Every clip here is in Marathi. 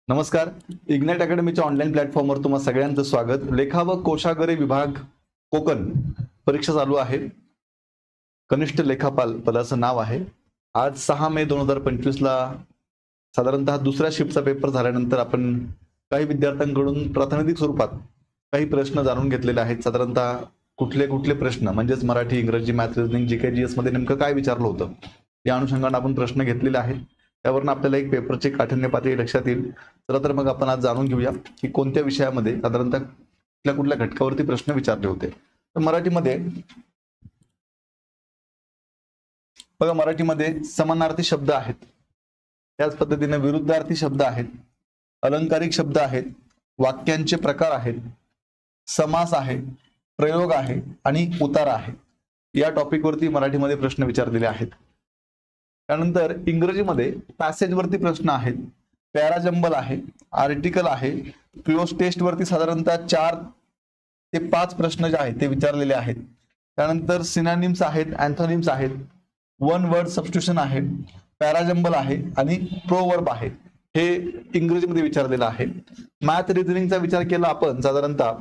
नमस्कार. इग्नाइट अकॅडमीच्या ऑनलाईन प्लॅटफॉर्मवर तुम्हा सगळ्यांचं स्वागत. लेखा व कोशागारे विभाग कोकण परीक्षा चालू आहे. कनिष्ठ लेखापाल पदाचं नाव आहे. आज 6 मे 2025 ला साधारणतः दुसऱ्या शिफ्टचा पेपर झाल्यानंतर आपण काही विद्यार्थ्यांकडून प्रातिनिधिक स्वरूपात काही प्रश्न जाणून घेतलेले आहेत. साधारणतः कुठले कुठले प्रश्न म्हणजेच मराठी, इंग्रजी, मॅथ, रिजनिंग, जीके, जीएस मध्ये नेमकं काय विचारलं होतं या अनुषंगाने आपण प्रश्न घेतलेले आहेत. त्यावरून आपल्याला एक पेपरची काठिण्य पातळी लक्षात येईल. चला तर मग आपण आज जाणून घेऊया की कोणत्या विषयामध्ये साधारणतः कुठल्या घटकावरती प्रश्न विचारले होते. तर मराठीमध्ये बघा, मराठीमध्ये समानार्थी शब्द आहेत, त्याच पद्धतीने विरुद्धार्थी शब्द आहेत, अलंकारिक शब्द आहेत, वाक्यांचे प्रकार आहेत, समास आहे, प्रयोग आहे आणि उतारा आहे. या टॉपिकवरती मराठीमध्ये प्रश्न विचारलेले आहेत. त्यानंतर इंग्रजीमध्ये पॅसेज वरती प्रश्न आहेत, पॅराजंबल आहे, आर्टिकल आहे, क्लोज टेस्ट वरती साधारणतः 4 ते 5 प्रश्न जे आहेत ते विचारलेले आहेत. त्यानंतर सिनोनिम्स आहेत, अँथोनिम्स आहेत, वन वर्ड सबस्टिट्यूशन आहे, पॅराजंबल आहे आणि प्रोवर्ब आहे. हे इंग्रजीमध्ये विचारलेलं आहे. मॅथ रिजनिंगचा विचार केला आपण, साधारणतः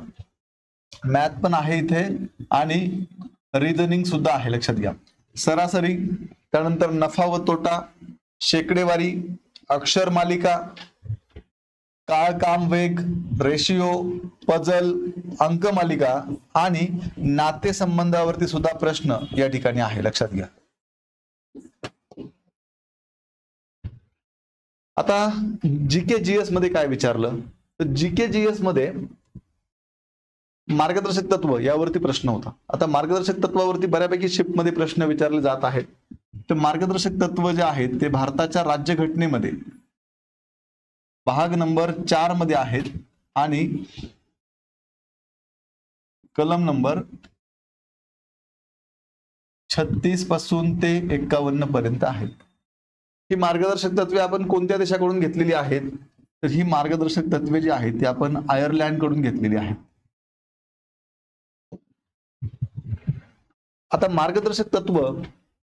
मॅथ पण आहे इथे आणि रिजनिंग सुद्धा आहे, लक्षात घ्या. सरासरी, त्यानंतर नफा व तोटा, शेकडेवारी, अक्षर मालिका, काळ काम वेग, रेशिओ, पजल, अंक मालिका आणि नातेसंबंधावरती सुद्धा प्रश्न या ठिकाणी आहे, लक्षात घ्या. आता जीके जीएस मध्ये काय विचारलं, तर जीके जीएस मध्ये मार्गदर्शक तत्व यावरती प्रश्न होता. आता मार्गदर्शक तत्वावरती बऱ्यापैकी शिफ्ट मध्ये प्रश्न विचारले जात आहेत. तर मार्गदर्शक तत्व जे आहेत ते भारताच्या राज्यघटनेमध्ये भाग नंबर 4 मध्ये आहेत आणि कलम नंबर 36 पासून ते 51 पर्यंत आहेत. ही मार्गदर्शक तत्वे आपण कोणत्या देशाकडून घेतलेली आहेत, तर ही मार्गदर्शक तत्वे जी आहेत ती आपण आयर्लंड कडून घेतलेली आहेत. आता मार्गदर्शक तत्व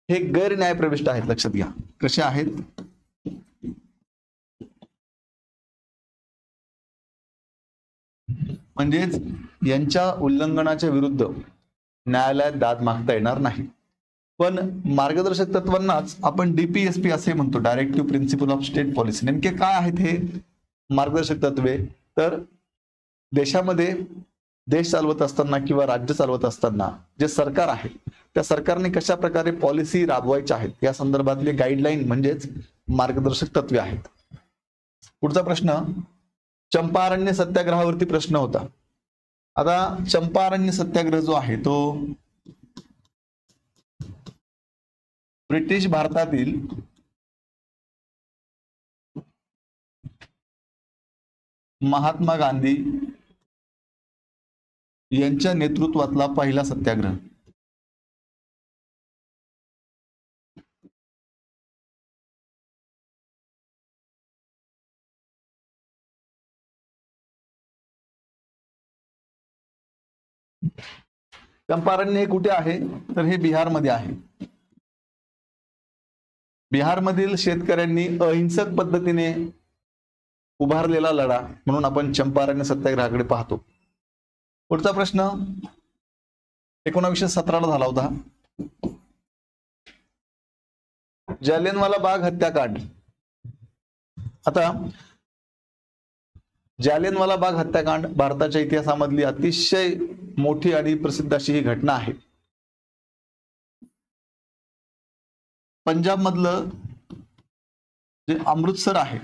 हे गैर न्यायप्रविष्ट आहेत, लक्षात घ्या. कसे आहेत, म्हणजेच यांच्या उल्लंघनाच्या विरुद्ध न्यायालयात दाद मागता येणार नाही. पण मार्गदर्शक तत्वांनाच आपण डीपीएसपी असे म्हणतो, directive principle of state policy. नेमके काय आहेत हे मार्गदर्शक तत्वे, तर देशामध्ये देश चालवत असताना किंवा राज्य चालवत असताना जे सरकार आहे त्या सरकारने कशा प्रकारे पॉलिसी राबवायच्या आहेत या संदर्भातले गाईडलाईन म्हणजेच मार्गदर्शक तत्वे आहेत. पुढचा प्रश्न चंपारण्य सत्याग्रहावरती प्रश्न होता. आता चंपारण्य सत्याग्रह जो आहे तो ब्रिटिश भारतातील महात्मा गांधी यांच्या नेतृत्वातला पहिला सत्याग्रह. चंपारण्य हे कुठे आहे, तर हे बिहारमध्ये आहे. बिहारमधील शेतकऱ्यांनी अहिंसक पद्धतीने उभारलेला लढा म्हणून आपण चंपारण्य सत्याग्रहाकडे पाहतो. पुढचा प्रश्न 1917 ला झाला होता. जालियनवाला बाग हत्याकांड. आता जालियनवाला बाग हत्याकांड भारताच्या इतिहासामधली अतिशय मोठी आणि प्रसिद्ध अशी ही घटना आहे. पंजाब मधलं जे अमृतसर आहे,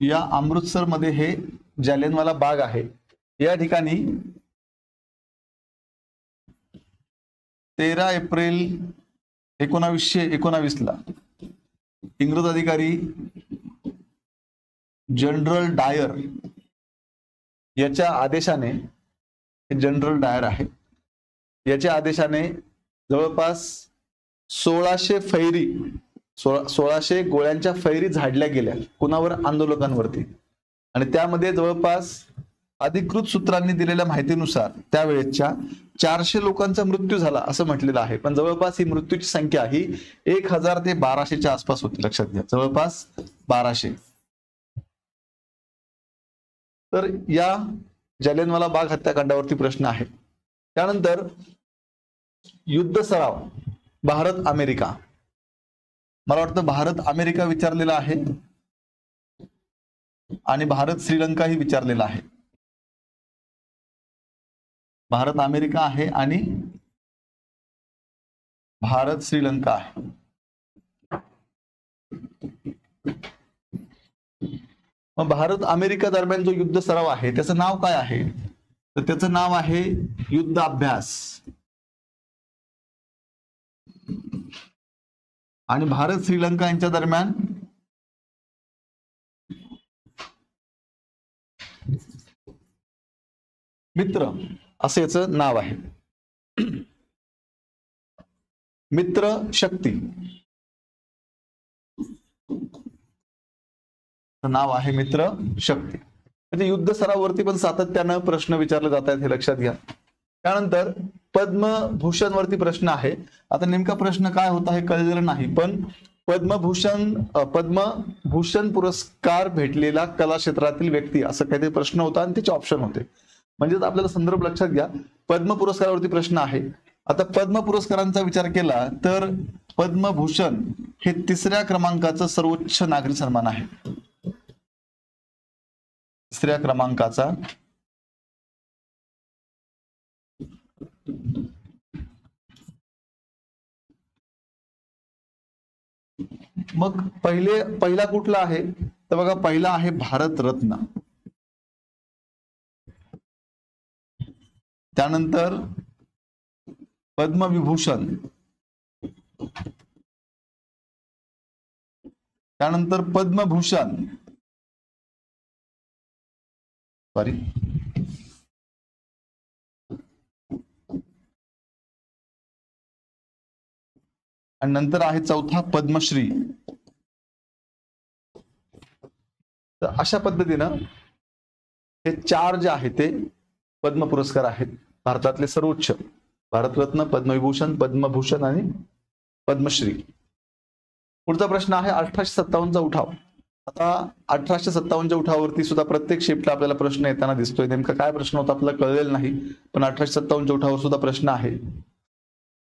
या अमृतसर मध्ये हे जालियनवाला बाग आहे. या ठिकाणी 13 एप्रिल 1919 ला इंग्रज अधिकारी जनरल डायर याच्या आदेशाने, जनरल डायर आहे, याच्या आदेशाने जवळपास 1600 गोळ्यांच्या फैरी झाडल्या गेल्या कुणावर, आंदोलकांवरती. आणि त्यामध्ये जवळपास अधिकृत सूत्रांनी दिलेल्या माहितीनुसार त्यावेळेच्या 400 लोकांचा मृत्यू झाला असं म्हटलेलं आहे. पण जवळपास ही मृत्यूची संख्या ही 1000 ते 1200च्या आसपास होती, लक्षात घ्या, जवळपास 1200. तर या जालियनवाला बाग हत्याकांडावरती प्रश्न आहे. त्यानंतर युद्ध सराव भारत अमेरिका, मला वाटतं भारत अमेरिका विचारलेला आहे आणि भारत श्रीलंका ही विचारलेला आहे. भारत अमेरिका आहे आणि भारत श्रीलंका आहे. मग भारत अमेरिका दरम्यान जो युद्ध सराव आहे त्याचं नाव काय आहे? तर त्याचं नाव आहे युद्ध अभ्यास. आणि भारत श्रीलंका यांच्या दरम्यान मित्र असं याचं नाव आहे. मित्र शक्ती नाव आहे, मित्र शक्ती. म्हणजे युद्ध सरावावरती पण सातत्यानं प्रश्न विचारले जात आहेत, हे लक्षात घ्या. त्यानंतर पद्मभूषण वरती प्रश्न आहे. आता नेमका प्रश्न काय होता हे कळलेलं नाही, पण पद्मभूषण पुरस्कार भेटलेला कला क्षेत्रातील व्यक्ती असं काहीतरी प्रश्न होता आणि त्याचे ऑप्शन होते. म्हणजेच आपल्याला संदर्भ लक्षात घ्या. पद्म पुरस्कारावरती प्रश्न आहे. आता पद्म पुरस्कारांचा विचार केला तर पद्मभूषण हे 3ऱ्या क्रमांकाचा सर्वोच्च नागरी सन्मान आहे. 3ऱ्या क्रमांकाचा मग पहिला कुठला आहे? तर बघा, पहिला आहे भारत रत्न. त्यानंतर पद्मविभूषण, त्यानंतर पद्मभूषण, सॉरी आणि नंतर आहे चौथा पद्मश्री. तर अशा पद्धतीनं हे 4 जे आहे ते पद्म पुरस्कार आहेत भारतातले सर्वोच्च. भारतरत्न, पद्मविभूषण, पद्मभूषण आणि पद्मश्री. पुढचा प्रश्न आहे 1857चा उठाव. आता 1857च्या उठावावरती सुद्धा प्रत्येक शिफ्टला आपल्याला प्रश्न येताना दिसतोय. नेमका काय प्रश्न होता आपल्याला कळलेलं नाही, पण 1857च्या उठावावर सुद्धा प्रश्न आहे.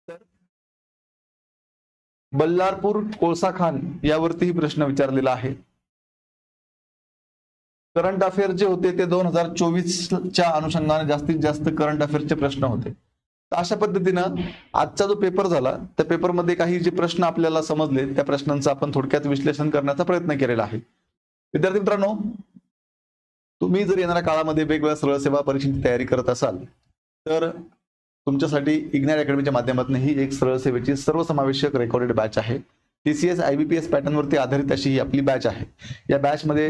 तर बल्लारपूर कोळसा खान यावरतीही प्रश्न विचारलेला आहे. करंट अफेअर जे होते ते 2024च्या अनुषंगाने जास्तीत जास्त करंट अफेअरचे प्रश्न होते. तर अशा पद्धतीनं आजचा जो पेपर झाला त्या पेपरमध्ये काही जे प्रश्न आपल्याला समजले त्या प्रश्नांचं आपण थोडक्यात विश्लेषण करण्याचा प्रयत्न केलेला आहे. विद्यार्थी मित्रांनो, तुम्ही जर येणाऱ्या काळामध्ये वेगवेगळ्या सरळ सेवा परीक्षेची तयारी करत असाल तर तुमच्यासाठी इग्नाइट अकॅडमीच्या माध्यमातून ही एक सरळ सेवेची सर्वसमावेशक रेकॉर्डेड बॅच आहे. TCS IBPS पॅटर्नवरती आधारित अशी ही आपली बॅच आहे. या बॅचमध्ये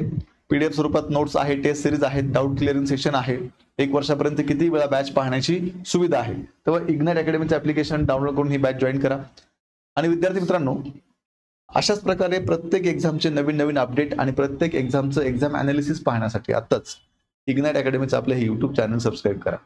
PDF स्वरूपात नोट्स आहे, टेस्ट सिरीज आहेत, डाऊट क्लिअरिंग सेशन आहे. 1 वर्षापर्यंत किती वेळा बॅच पाहण्याची सुविधा आहे. तेव्हा इग्नाइट अकॅडमीचं ऍप्लिकेशन डाउनलोड करून ही बॅच जॉईन करा. आणि विद्यार्थी मित्रांनो, अशाच प्रकारे प्रत्येक एक्झामचे नवीन अपडेट आणि प्रत्येक एक्झामचं एक्झाम अनालिसिस पाहण्यासाठी आताच इग्नाइट अकॅडमीचं आपलं हे YouTube चॅनल सबस्क्राईब करा.